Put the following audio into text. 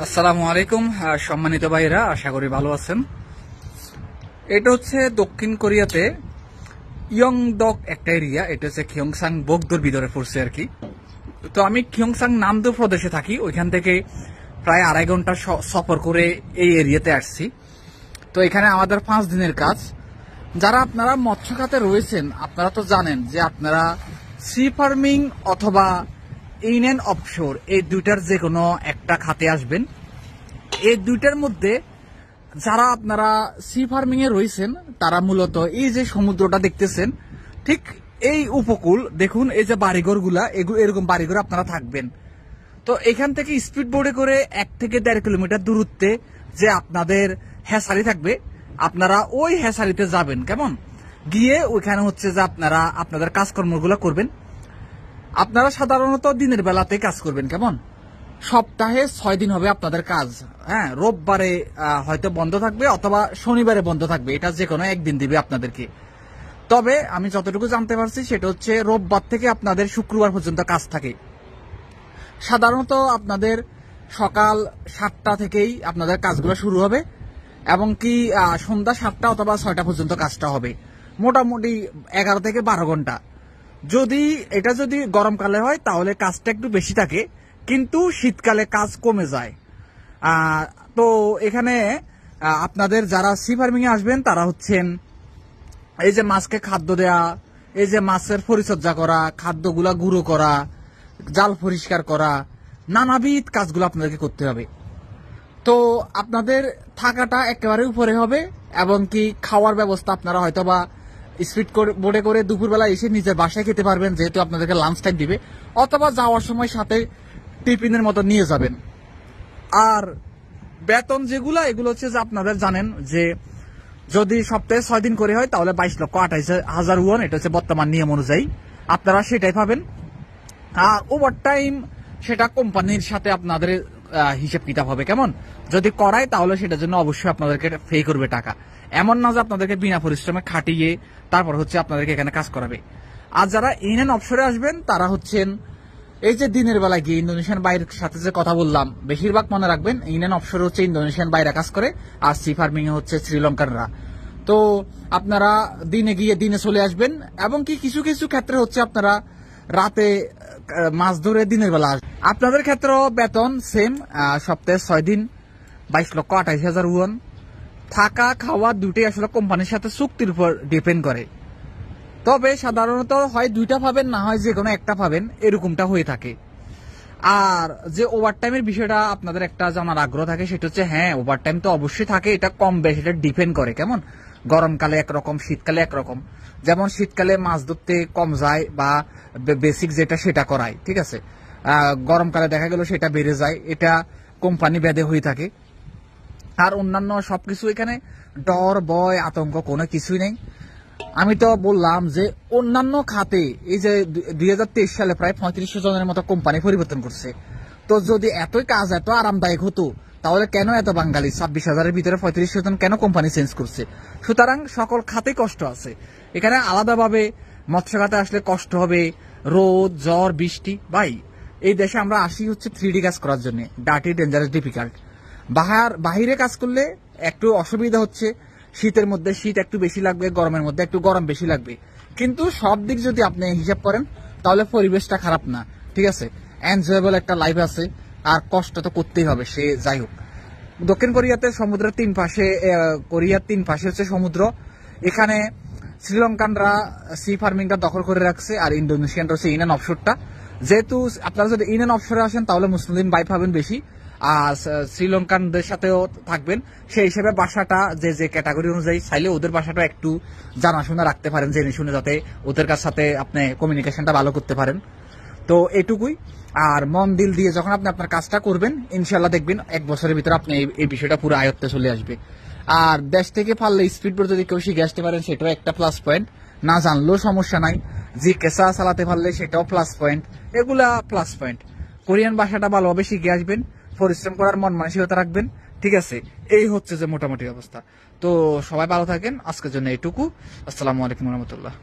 আসসালামু আলাইকুম সম্মানিত ভাইরা, আশা করি ভালো আছেন। এটা হচ্ছে দক্ষিণ কোরিয়াতে ইয়ংডক একটা এরিয়া। এটা হচ্ছে খিয়ংসাং বৌদ্ধর ভিতরে পড়ছে আর কি। তো আমি খিয়ংসাং নামদো প্রদেশে থাকি, ওইখান থেকে প্রায় 2.5 ঘন্টা সফর করে এই এরিয়াতে আসছি। তো এখানে আমাদের 5 দিনের কাজ। যারা আপনারা মৎস্য খাতে রয়েছেন, আপনারা তো জানেন যে আপনারা সি ফার্মিং অথবা ইন অ্যান্ড অফশোর এই দুইটার যে কোনো একটা খাতে আসবেন। এই দুইটার মধ্যে যারা আপনারা সি ফার্মিং এ রয়েছেন, তারা মূলত এই যে সমুদ্রটা দেখতেছেন, ঠিক এই উপকূল দেখুন, এই যে বাড়িঘর গুলা, এরকম বাড়িঘর আপনারা থাকবেন। তো এখান থেকে স্পিড বোর্ডে করে 1 থেকে 1.5 কিলোমিটার দূরত্বে যে আপনাদের হ্যাসারি থাকবে, আপনারা ওই হ্যাসারিতে যাবেন। কেমন গিয়ে ওইখানে হচ্ছে যে আপনারা আপনাদের কাজকর্মগুলো করবেন। আপনারা সাধারণত দিনের বেলাতে কাজ করবেন। কেমন সপ্তাহে 6 দিন হবে আপনাদের কাজ। হ্যাঁ, রোববারে হয়তো বন্ধ থাকবে অথবা শনিবারে বন্ধ থাকবে, এটা যে কোনো একদিন দিবে আপনাদেরকে। তবে আমি যতটুকু জানতে পারছি সেটা হচ্ছে রোববার থেকে আপনাদের শুক্রবার পর্যন্ত কাজ থাকে। সাধারণত আপনাদের সকাল 7টা থেকেই আপনাদের কাজগুলো শুরু হবে এবং কি সন্ধ্যা 7টা অথবা 6টা পর্যন্ত কাজটা হবে। মোটামুটি 11 থেকে 12 ঘন্টা। এটা যদি গরমকালে হয় তাহলে কাজটা একটু বেশি থাকে, কিন্তু শীতকালে কাজ কমে যায়। তো এখানে আপনাদের যারা সি ফার্মিং এ আসবেন তারা হচ্ছেন এই যে মাছকে খাদ্য দেয়া, এই যে মাছের পরিচর্যা করা, খাদ্যগুলা গুঁড়ো করা, জাল পরিষ্কার করা, নানাবিধ কাজগুলো আপনাদেরকে করতে হবে। তো আপনাদের থাকাটা একেবারে উপরে হবে এবং কি খাওয়ার ব্যবস্থা আপনারা হয়তোবা স্পিড বোর্ডে করে দুপুরবেলা এসে নিজের বাসায় খেতে পারবেন, যেহেতু আপনাদেরকে লাঞ্চ টাইম দিবে, অথবা যাওয়ার সময় সাথে টিফিনের মতো নিয়ে যাবেন। আর বেতন যেগুলো, এগুলো হচ্ছে যে আপনাদের জানেন যে যদি সপ্তাহে 6 দিন করে হয় তাহলে 22,28,000 ওয়ান, এটা হচ্ছে বর্তমান নিয়ম অনুযায়ী আপনারা সেটাই পাবেন। আর ওভার টাইম সেটা কোম্পানির সাথে আপনাদের হিসেব কিতাব হবে। কেমন যদি করায় তাহলে সেটার জন্য অবশ্যই আপনাদেরকে পে করবে টাকা। এমন না যে আপনাদেরকে বিনা পরিশ্রমে খাটিয়ে তারপর হচ্ছে আপনাদেরকে এখানে কাজ করাবে। আর যারা ইন অ্যান্ড অফশোরে আসবেন তারা হচ্ছেন এই যে দিনের বেলায় গিয়ে ইন্দোনেশিয়ান বাইরের সাথে যে কথা বললাম, বেশিরভাগ মনে রাখবেন ইন অ্যান্ড অফশোরে হচ্ছে ইন্দোনেশিয়ান বাইরে কাজ করে, আর সি ফার্মিং এ হচ্ছে শ্রীলঙ্কানরা। তো আপনারা দিনে গিয়ে দিনে চলে আসবেন এবং কি কিছু কিছু ক্ষেত্রে হচ্ছে আপনারা রাতে মাছ ধরে দিনের বেলা আসবেন। আপনাদের ক্ষেত্রেও বেতন সেম, সপ্তাহে 6 দিন 22,28,000 ওয়ান। থাকা খাওয়া দুটোই আসলে কোম্পানির সাথে চুক্তির উপর ডিপেন্ড করে। তবে সাধারণত হয় 2টা পাবেন, না হয় যে কোনো একটা পাবেন, এরকমটা হয়ে থাকে। আর যে ওভারটাইমের বিষয়টা আপনাদের একটা জানার আগ্রহ থাকে, সেটা হচ্ছে হ্যাঁ, ওভারটাইম তো অবশ্যই থাকে, এটা কম বেশি এটা ডিপেন্ড করে। কেমন গরমকালে একরকম, শীতকালে একরকম। যেমন শীতকালে মাছ ধরতে কম যায় বা বেসিক যেটা সেটা করায়, ঠিক আছে। গরমকালে দেখা গেল সেটা বেড়ে যায়, এটা কোম্পানি ভেদে হয়ে থাকে। আর অন্যান্য সবকিছু এখানে ডর ভয় আতঙ্ক কোনো কিছুই নেই। আমি তো বললাম যে অন্যান্য খাতে এই যে 2023 সালে প্রায় 3500 জনের মতো কোম্পানি পরিবর্তন করছে। তো যদি এতই কাজ এত আরামদায়ক হতো তাহলে কেন এত বাঙালি 26,000-এর ভিতরে 3500 জন কেন কোম্পানি চেঞ্জ করছে? সুতরাং সকল খাতে কষ্ট আছে। এখানে আলাদাভাবে মৎস্য খাতে আসলে কষ্ট হবে, রোদ ঝড় বৃষ্টি। ভাই, এই দেশে আমরা আসি হচ্ছে 3D কাজ করার জন্য, ডার্টি ডেঞ্জারাস ডিফিকাল্ট। বাহিরে কাজ করলে একটু অসুবিধা হচ্ছে, শীতের মধ্যে শীত একটু বেশি লাগবে, গরমের মধ্যে একটু গরম বেশি লাগবে, কিন্তু সব দিক যদি আপনি হিসাব করেন তাহলে পরিবেশটা খারাপ না, ঠিক আছে। এনজয়েবল একটা লাইফ আছে, আর কষ্ট তো করতেই হবে, সে যাই হোক। দক্ষিণ কোরিয়াতে সমুদ্রের 3 পাশে, কোরিয়ার 3 পাশে হচ্ছে সমুদ্র। এখানে শ্রীলঙ্কানরা সি ফার্মিংটা দখল করে রাখছে, আর ইন্দোনেশিয়ানরা হচ্ছে ইন অ্যান্ড অফশোরটা। যেহেতু আপনারা যদি ইন অ্যান্ড অফশোরে আসেন তাহলে মুসলিম ভাই পাবেন বেশি, আর শ্রীলঙ্কানদের সাথেও থাকবেন। সেই হিসেবে বাসাটা যে যে ক্যাটাগরি অনুযায়ী চাইলে ওদের বাসাটা একটু জানাশোনা রাখতে পারেন, জেনে শুনে, যাতে ওদের সাথে আপনি কমিউনিকেশনটা ভালো করতে পারেন। তো এটুকুই। আর মন দিল দিয়ে যখন আপনি আপনার কাজটা করবেন, ইনশাল্লাহ দেখবেন 1 বছরের ভিতরে আপনি এই বিষয়টা পুরো আয়ত্তে চলে আসবে। আর দেশ থেকে পারলে স্পিড বোর্ড যদি কেউ শিখে আসতে পারেন সেটাও একটা প্লাস পয়েন্ট। না জানলেও সমস্যা নাই, যে কেসা চালাতে পারলে সেটাও প্লাস পয়েন্ট। এগুলা প্লাস পয়েন্ট। কোরিয়ান ভাষাটা ভালোভাবে শিখে আসবেন, পরিশ্রম করার মন মানসিকতা রাখবেন, ঠিক আছে। এই হচ্ছে যে মোটামুটি অবস্থা। তো সবাই ভালো থাকেন, আজকের জন্য এটুকু। আসসালামু আলাইকুম রহমতুল্লাহ।